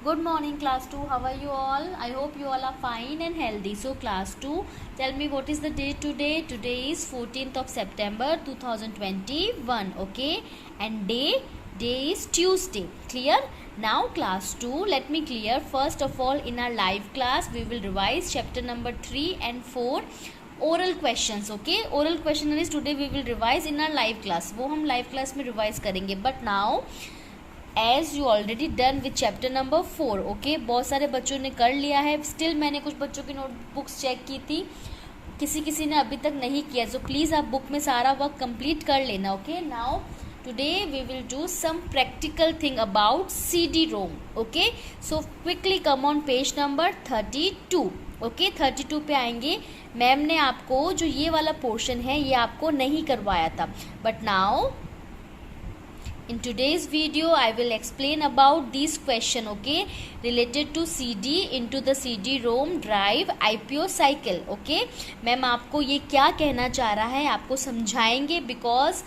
Good morning, class 2. How are you all? I hope you all are fine and healthy. So, class 2, tell me what is the date today? Today is 14th of September 2021. Okay, and day is Tuesday. Clear? Now, class 2, let me clear. First of all, in our live class, we will revise chapter number 3 and 4. Oral questions. Okay, oral questionnaires today we will revise in our live class. वो हम live class में revise करेंगे. But now as you already done with chapter number 4. Okay, बहुत सारे बच्चों ने कर लिया है. स्टिल मैंने कुछ बच्चों की नोटबुक्स चेक की थी, किसी ने अभी तक नहीं किया. सो प्लीज़ आप बुक में सारा वर्क कंप्लीट कर लेना. Okay, now today we will do some practical thing about CD-ROM. okay, so quickly come on page number 32. Okay, 32 पे आएंगे. मैम ने आपको जो ये वाला पोर्शन है ये आपको नहीं करवाया था. But now in today's video I will explain about these question. okay, related to CD into the CD-ROM drive IPO cycle. okay, ma'am आपको ये क्या कहना चाह रहा है आपको समझाएंगे, because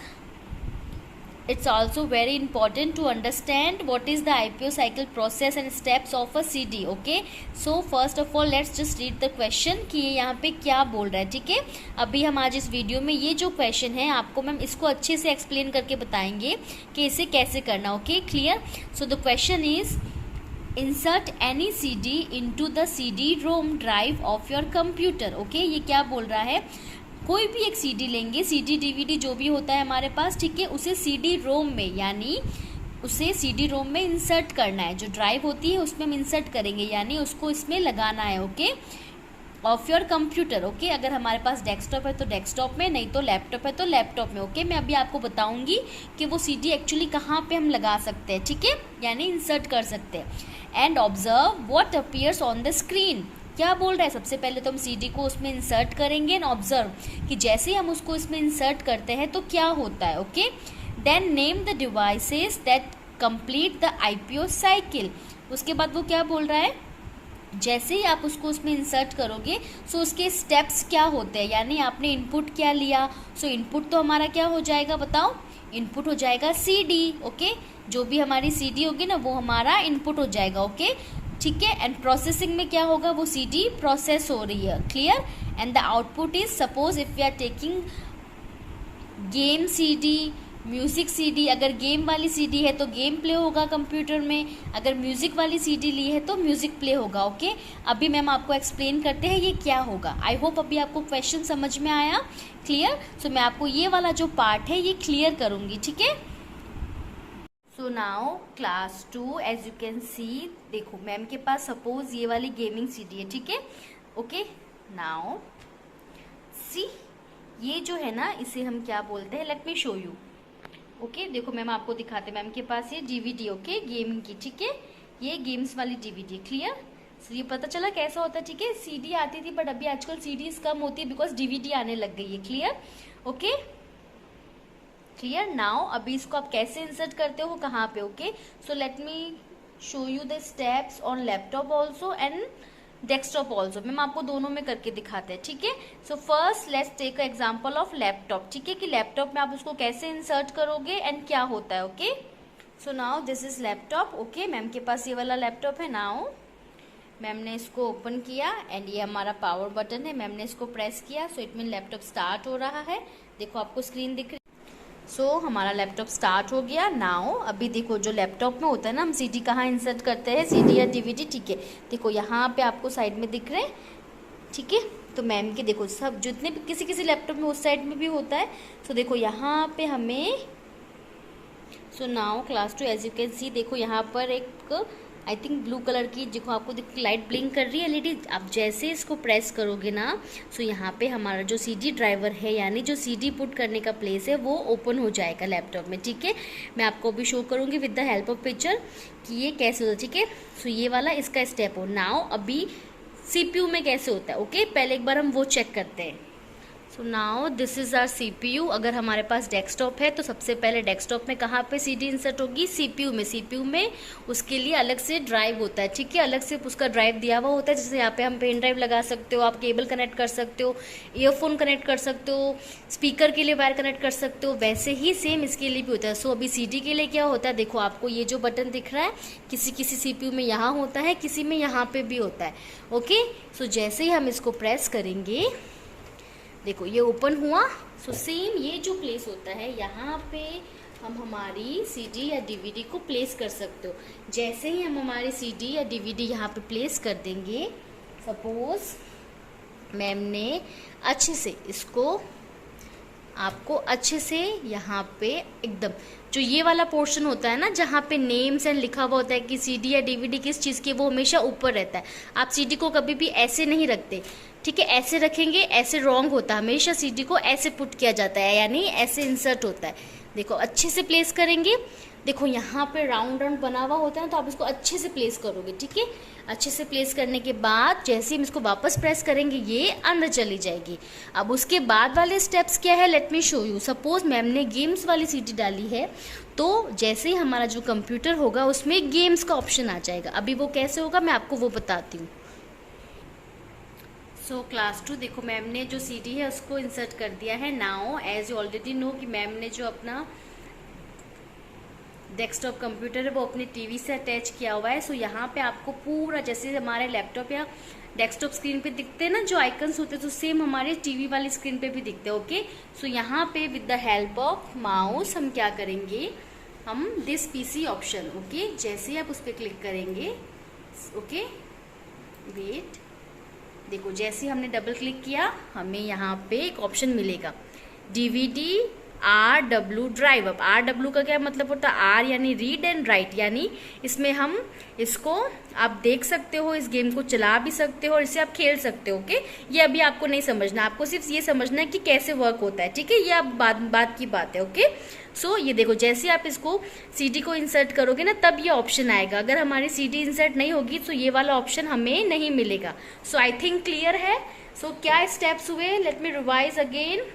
it's also very important to understand what is the IPO cycle process and steps of a CD. okay, so first of all let's just read the question कि ये यहाँ पे क्या बोल रहा है. ठीक है, अभी हम आज इस वीडियो में ये जो क्वेश्चन है आपको मैम इसको अच्छे से एक्सप्लेन करके बताएंगे कि इसे कैसे करना. Okay, clear. So the question is insert any CD into the CD-ROM drive of your computer. Okay, ये क्या बोल रहा है, कोई भी एक सीडी लेंगे, सीडी डीवीडी जो भी होता है हमारे पास, ठीक है, उसे सीडी रोम में यानी उसे सीडी रोम में इंसर्ट करना है. जो ड्राइव होती है उसमें हम इंसर्ट करेंगे यानी उसको इसमें लगाना है. Okay, of your computer. Okay, अगर हमारे पास डेस्कटॉप है तो डेस्कटॉप में, नहीं तो लैपटॉप है तो लैपटॉप में. ओके, मैं अभी आपको बताऊंगी कि वो सीडी एक्चुअली कहाँ पे हम लगा सकते हैं. ठीक है, यानी इंसर्ट कर सकते हैं. And observe what appears on the screen. क्या बोल रहा है, सबसे पहले तो हम सीडी को उसमें इंसर्ट करेंगे एंड ऑब्जर्व कि जैसे हम उसको इसमें इंसर्ट करते हैं तो क्या होता है. Okay, then name the devices that complete the IPO cycle. उसके बाद वो क्या बोल रहा है, जैसे ही आप उसको उसमें इंसर्ट करोगे सो उसके स्टेप्स क्या होते हैं, यानी आपने इनपुट क्या लिया. सो इनपुट तो हमारा क्या हो जाएगा बताओ, इनपुट हो जाएगा सीडी. ओके, जो भी हमारी सीडी होगी ना वो हमारा इनपुट हो जाएगा. ओके, ठीक है. एंड प्रोसेसिंग में क्या होगा, वो सीडी प्रोसेस हो रही है. Clear. And the output is, suppose if we are taking game CD, music CD, अगर गेम वाली सीडी है तो गेम प्ले होगा कंप्यूटर में, अगर म्यूजिक वाली सीडी ली है तो म्यूजिक प्ले होगा. ओके, अभी मैम आपको एक्सप्लेन करते हैं ये क्या होगा. आई होप अभी आपको क्वेश्चन समझ में आया. क्लियर. सो मैं आपको ये वाला जो पार्ट है ये क्लियर करूंगी. ठीक है. So now class 2 as you can see, देखो मैम के पास सपोज ये वाली गेमिंग सीडी है. ठीक है. ओके, नाउ सी ये जो है ना इसे हम क्या बोलते हैं, late me show you. Okay, देखो मैम आपको दिखाते, मैम के पास ये डीवीडी. ओके, गेमिंग की. ठीक है, ये गेम्स वाली डीवीडी. क्लियर. सो ये पता चला कैसा होता है. ठीक है, सीडी आती थी बट अभी आजकल सीडीज कम होती है बिकॉज डीवीडी आने लग गई है. क्लियर. Okay, clear. नाउ अभी इसको आप कैसे इंसर्ट करते हो, कहाँ पे. Okay, so let me show you the steps on laptop also and desktop also. Ma'am आपको दोनों में करके दिखाते हैं. ठीक है. So first let's take a example of laptop. ठीक है, कि लैपटॉप में आप उसको कैसे इंसर्ट करोगे एंड क्या होता है. Okay, so now this is laptop. Okay, ma'am के पास ये वाला लैपटॉप है. नाउ मैम ने इसको ओपन किया एंड ये हमारा पावर बटन है. मैम ने इसको प्रेस किया so it mean laptop start हो रहा है. देखो आपको स्क्रीन दिख रही. सो हमारा लैपटॉप स्टार्ट हो गया. नाउ अभी देखो जो लैपटॉप में होता है ना, हम सीडी कहाँ इंसर्ट करते हैं, सीडी या डीवीडी. ठीक है, देखो यहाँ पे आपको साइड में दिख रहे हैं. ठीक है, तो मैम के देखो सब जितने भी किसी लैपटॉप में उस साइड में भी होता है. सो देखो यहाँ पे हमें, so now class 2 as you can see, देखो यहाँ पर एक आई थिंक ब्लू कलर की, देखो आपको लाइट ब्लिंक कर रही है एलईडी. आप जैसे इसको प्रेस करोगे ना सो यहाँ पे हमारा जो सीडी ड्राइवर है यानी जो सीडी पुट करने का प्लेस है वो ओपन हो जाएगा लैपटॉप में. ठीक है, मैं आपको अभी शो करूँगी with the help of picture कि ये कैसे होता है. ठीक है, सो ये वाला इसका स्टेप हो. नाउ अभी सीपीयू में कैसे होता है. ओके, पहले एक बार हम वो चेक करते हैं. So now this is our CPU। अगर हमारे पास डेस्कटॉप है तो सबसे पहले डेस्कटॉप में कहाँ पे CD इंसर्ट होगी? CPU में। CPU में उसके लिए अलग से ड्राइव होता है, ठीक है, अलग से उसका ड्राइव दिया हुआ होता है। जैसे यहाँ पे हम पेन ड्राइव लगा सकते हो, आप केबल कनेक्ट कर सकते हो, ईयरफोन कनेक्ट कर सकते हो, स्पीकर के लिए वायर कनेक्ट कर सकते हो, वैसे ही सेम इसके लिए भी होता है। सो अभी CD के लिए क्या होता है, देखो आपको ये जो बटन दिख रहा है, किसी किसी CPU में यहाँ होता है, किसी में यहाँ पे भी होता है। ओके, सो जैसे ही हम इसको प्रेस करेंगे, देखो ये ओपन हुआ। सो सेम ये जो प्लेस होता है यहाँ पे हम हमारी CD या DVD को प्लेस कर सकते हो। जैसे ही हम हमारी CD या DVD यहाँ पे प्लेस कर देंगे, सपोज मैम ने अच्छे से इसको आपको अच्छे से यहाँ पे एकदम जो ये वाला पोर्शन होता है ना, जहाँ पे नेम्स एंड लिखा हुआ होता है कि CD या DVD किस चीज़ की, वो हमेशा ऊपर रहता है। आप CD को कभी भी ऐसे नहीं रखते, ठीक है, ऐसे रखेंगे ऐसे रॉन्ग होता है। हमेशा CD को ऐसे पुट किया जाता है, यानी ऐसे इंसर्ट होता है। देखो अच्छे से प्लेस करेंगे, देखो यहाँ पे राउंड राउंड बना हुआ होता है ना, तो आप इसको अच्छे से प्लेस करोगे, ठीक है। अच्छे से प्लेस करने के बाद जैसे हम इसको वापस प्रेस करेंगे, ये अंदर चली जाएगी। अब उसके बाद वाले स्टेप्स क्या है, late me show you. Suppose ma'am ने गेम्स वाली CD डाली है, तो जैसे ही हमारा जो कंप्यूटर होगा उसमें गेम्स का ऑप्शन आ जाएगा। अभी वो कैसे होगा मैं आपको वो बताती हूँ। सो क्लास 2 देखो मैम ने जो CD है उसको इंसर्ट कर दिया है। Now as you already know कि मैम ने जो अपना डेस्कटॉप कंप्यूटर है वो अपनी TV से अटैच किया हुआ है। सो यहाँ पे आपको पूरा जैसे हमारे लैपटॉप या डेस्कटॉप स्क्रीन पे दिखते हैं ना जो आइकन्स होते हैं, तो सेम हमारे TV वाली स्क्रीन पे भी दिखते हैं। ओके, सो यहाँ पे with the help of mouse हम क्या करेंगे, हम दिस PC ऑप्शन, ओके, जैसे आप उस पर क्लिक करेंगे, ओके वेट, देखो जैसे हमने डबल क्लिक किया हमें यहाँ पे एक ऑप्शन मिलेगा DVD RW ड्राइव। अब RW का क्या मतलब होता है, R यानी रीड एंड राइट, यानी इसमें हम इसको आप देख सकते हो, इस गेम को चला भी सकते हो और इसे आप खेल सकते हो। ओके, ये अभी आपको नहीं समझना, आपको सिर्फ ये समझना है कि कैसे वर्क होता है, ठीक है, ये आप बात की बात है। ओके, सो ये देखो जैसे आप इसको CD को इंसर्ट करोगे ना, तब ये ऑप्शन आएगा। अगर हमारी CD इंसर्ट नहीं होगी तो ये वाला ऑप्शन हमें नहीं मिलेगा। सो आई थिंक क्लियर है। सो क्या स्टेप्स हुए, let me revise again.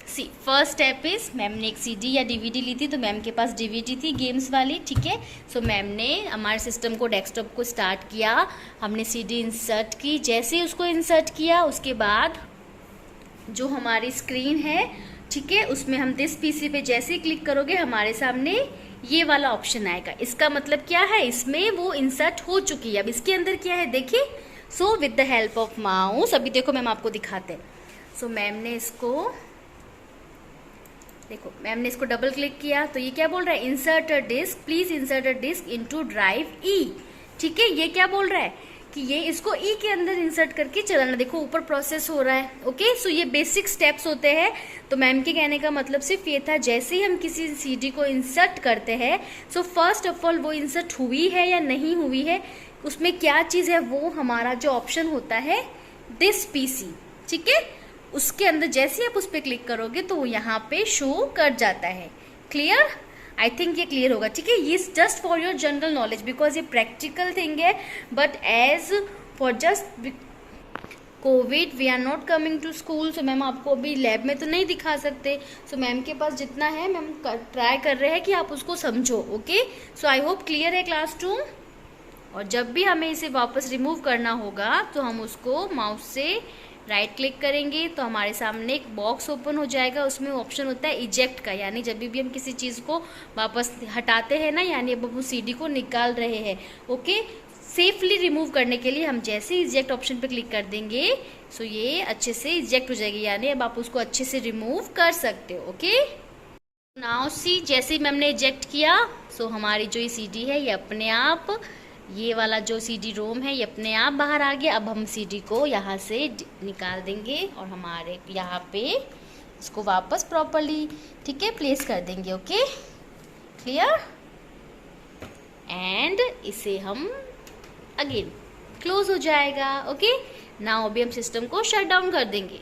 See first step is ma'am ने एक CD या DVD ली थी, तो मैम के पास DVD थी गेम्स वाली, ठीक है। सो मैम ने हमारे सिस्टम को डेस्कटॉप को स्टार्ट किया, हमने CD इंसर्ट की। जैसे ही उसको इंसर्ट किया उसके बाद जो हमारी स्क्रीन है, ठीक है, उसमें हम दिस PC पे जैसे ही क्लिक करोगे हमारे सामने ये वाला ऑप्शन आएगा। इसका मतलब क्या है, इसमें वो इंसर्ट हो चुकी है। अब इसके अंदर क्या है देखिए। So with the help of mouse, अभी देखो मैम आपको दिखाते हैं। सो मैम ने इसको देखो, मैम ने इसको डबल क्लिक किया तो ये क्या बोल रहा है, insert a disk, please insert a disk into drive E, ठीक है। ये क्या बोल रहा है कि ये इसको E के अंदर इंसर्ट करके चलाना। देखो ऊपर प्रोसेस हो रहा है। ओके, सो ये बेसिक स्टेप्स होते हैं। तो मैम के कहने का मतलब सिर्फ ये था, जैसे ही हम किसी CD को इंसर्ट करते हैं, सो फर्स्ट ऑफ ऑल वो इंसर्ट हुई है या नहीं हुई है, उसमें क्या चीज़ है, वो हमारा जो ऑप्शन होता है दिस PC, ठीक है, उसके अंदर जैसे आप उस पर क्लिक करोगे तो वो यहाँ पे शो कर जाता है। क्लियर, आई थिंक ये क्लियर होगा, ठीक है। ये just for your general knowledge, because ये प्रैक्टिकल थिंग है, but as for just covid we are not coming to school, so ma'am आपको अभी लैब में तो नहीं दिखा सकते। सो मैम के पास जितना है मैम ट्राई कर रहे हैं कि आप उसको समझो। ओके, सो आई होप क्लियर है क्लास 2। और जब भी हमें इसे वापस रिमूव करना होगा तो हम उसको माउस से राइट क्लिक करेंगे तो हमारे सामने एक बॉक्स ओपन हो जाएगा। उसमें ऑप्शन होता है इजेक्ट का, यानी जब भी हम किसी चीज़ को वापस हटाते हैं ना, यानी अब हम उस CD को निकाल रहे हैं। ओके, सेफली रिमूव करने के लिए हम जैसे इजेक्ट ऑप्शन पे क्लिक कर देंगे, सो ये अच्छे से इजेक्ट हो जाएगी, यानी अब आप उसको अच्छे से रिमूव कर सकते हो। ओके, नाउ सी, जैसे ही मैम ने इजेक्ट किया, सो हमारी जो ये CD है ये अपने आप, ये वाला जो CD रोम है ये अपने आप बाहर आ गया। अब हम CD को यहाँ से निकाल देंगे और हमारे यहाँ पे इसको वापस प्रॉपरली, ठीक है, प्लेस कर देंगे। ओके, क्लियर, एंड इसे हम अगेन क्लोज हो जाएगा। ओके, नाउ अभी हम सिस्टम को शट डाउन कर देंगे,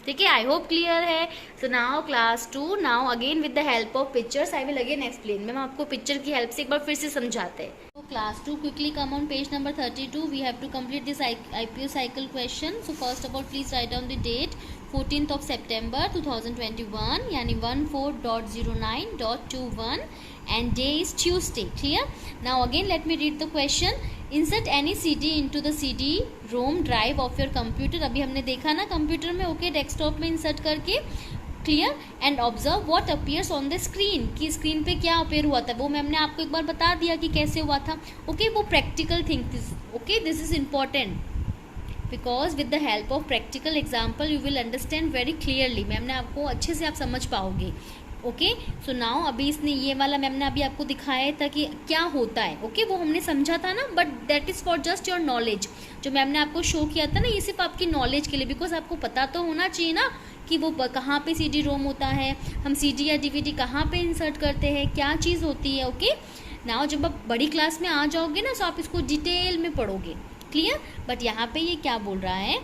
ठीक है। आई होप क्लियर है। So now class 2, now again with the help of pictures I will again explain. Ma'am आपको पिक्चर की हेल्प से एक बार फिर से समझाते हैं। तो class 2 quickly come on page number 32, we have to complete this IPO cycle question. So first of all please write down the date 14th of September 2021 यानी 14.09.21 and day is Tuesday. Clear? Now again let me read the question. Insert any CD into the CD-ROM drive of your computer. अभी हमने देखा ना computer में, okay, desktop में insert करके. Clear? And observe what appears on the screen, कि screen पे क्या अपेयर हुआ था, वो मैंने आपको एक बार बता दिया कि कैसे हुआ था. ओके, वो practical thing. Okay, this is important because with the help of practical example you will understand very clearly. Ma'am ने आपको अच्छे से आप समझ पाओगे. ओके, सो नाउ अभी इसने ये वाला मैम ने अभी आपको दिखाया था कि क्या होता है. ओके, वो हमने समझा था ना, but that is for just your knowledge. जो मैम ने आपको शो किया था ना, ये सिर्फ आपकी नॉलेज के लिए, बिकॉज आपको पता तो होना चाहिए ना कि वो कहाँ पे CD रोम होता है, हम CD या DVD कहाँ पे इंसर्ट करते हैं, क्या चीज़ होती है. ओके, नाउ जब आप बड़ी क्लास में आ जाओगे ना, तो आप इसको डिटेल में पढ़ोगे. क्लियर? बट यहाँ पे ये क्या बोल रहा है,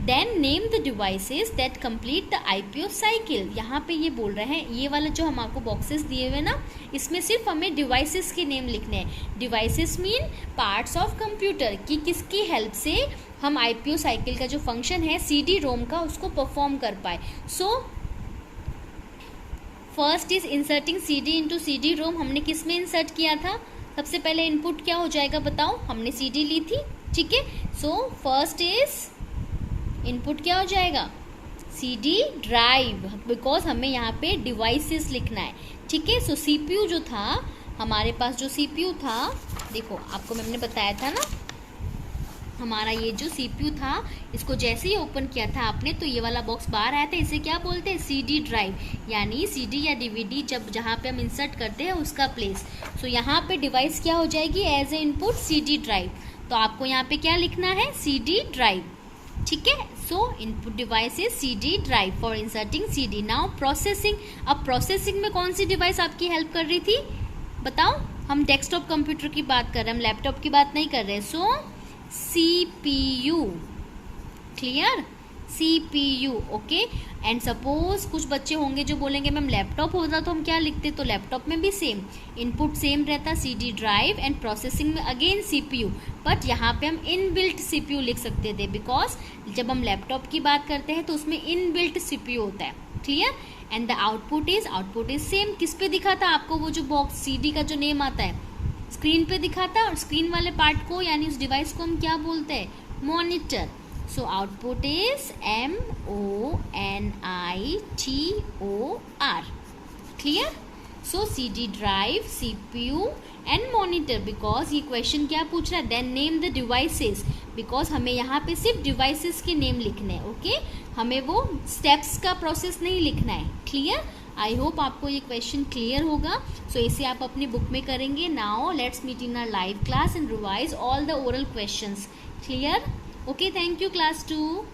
then name the devices that complete the IPO cycle. यहाँ पे ये बोल रहे हैं, ये वाला जो हम आपको बॉक्सेस दिए हुए ना, इसमें सिर्फ हमें डिवाइसेस के नेम लिखने हैं. Devices mean parts of computer, कि किसकी हेल्प से हम IPO साइकिल का जो फंक्शन है CD रोम का, उसको परफॉर्म कर पाए. So first is inserting CD into CD रोम. हमने किस में इंसर्ट किया था? सबसे पहले इनपुट क्या हो जाएगा बताओ? हमने CD ली थी. ठीक है, सो फर्स्ट इज इनपुट क्या हो जाएगा? CD ड्राइव, बिकॉज हमें यहाँ पे डिवाइसेस लिखना है. ठीक है, सो CPU जो था हमारे पास, जो CPU था, देखो आपको मैंने बताया था ना, हमारा ये जो CPU था, इसको जैसे ही ओपन किया था आपने, तो ये वाला बॉक्स बाहर आया था. इसे क्या बोलते हैं? CD ड्राइव, यानी CD या DVD जब जहाँ पे हम इंसर्ट करते हैं उसका प्लेस. सो यहाँ पे डिवाइस क्या हो जाएगी as a input? CD drive. तो आपको यहाँ पे क्या लिखना है? CD drive. ठीक है, so input device is CD drive for inserting CD. Now processing. अब प्रोसेसिंग में कौन सी डिवाइस आपकी हेल्प कर रही थी बताओ? हम डेस्कटॉप कंप्यूटर की बात कर रहे हैं, हम लैपटॉप की बात नहीं कर रहे. सो CPU. Clear? CPU. Okay, and suppose कुछ बच्चे होंगे जो बोलेंगे मैम लैपटॉप होता तो हम क्या लिखते? तो लैपटॉप में भी सेम इनपुट सेम रहता, CD ड्राइव, एंड प्रोसेसिंग में अगेन CPU. बट यहाँ पे हम इनबिल्ट CPU लिख सकते थे, बिकॉज जब हम लैपटॉप की बात करते हैं तो उसमें इनबिल्ट CPU होता है. Clear? And the output is same. किस पे दिखा था आपको वो जो बॉक्स CD का जो नेम आता है? स्क्रीन पे दिखा था, और स्क्रीन वाले पार्ट को यानी उस डिवाइस को हम क्या बोलते हैं? Monitor. So output is MONITOR. Clear? So CD drive, CPU and monitor. Because ये क्वेश्चन क्या पूछ रहा है? Then name the devices, because हमें यहाँ पे सिर्फ डिवाइसेस के नेम लिखने हैं. ओके, हमें वो स्टेप्स का प्रोसेस नहीं लिखना है. क्लियर? आई होप आपको ये क्वेश्चन क्लियर होगा. सो इसे आप अपनी बुक में करेंगे. Now let's meet in our live class and revise all the oral questions. Clear? Okay, thank you class 2.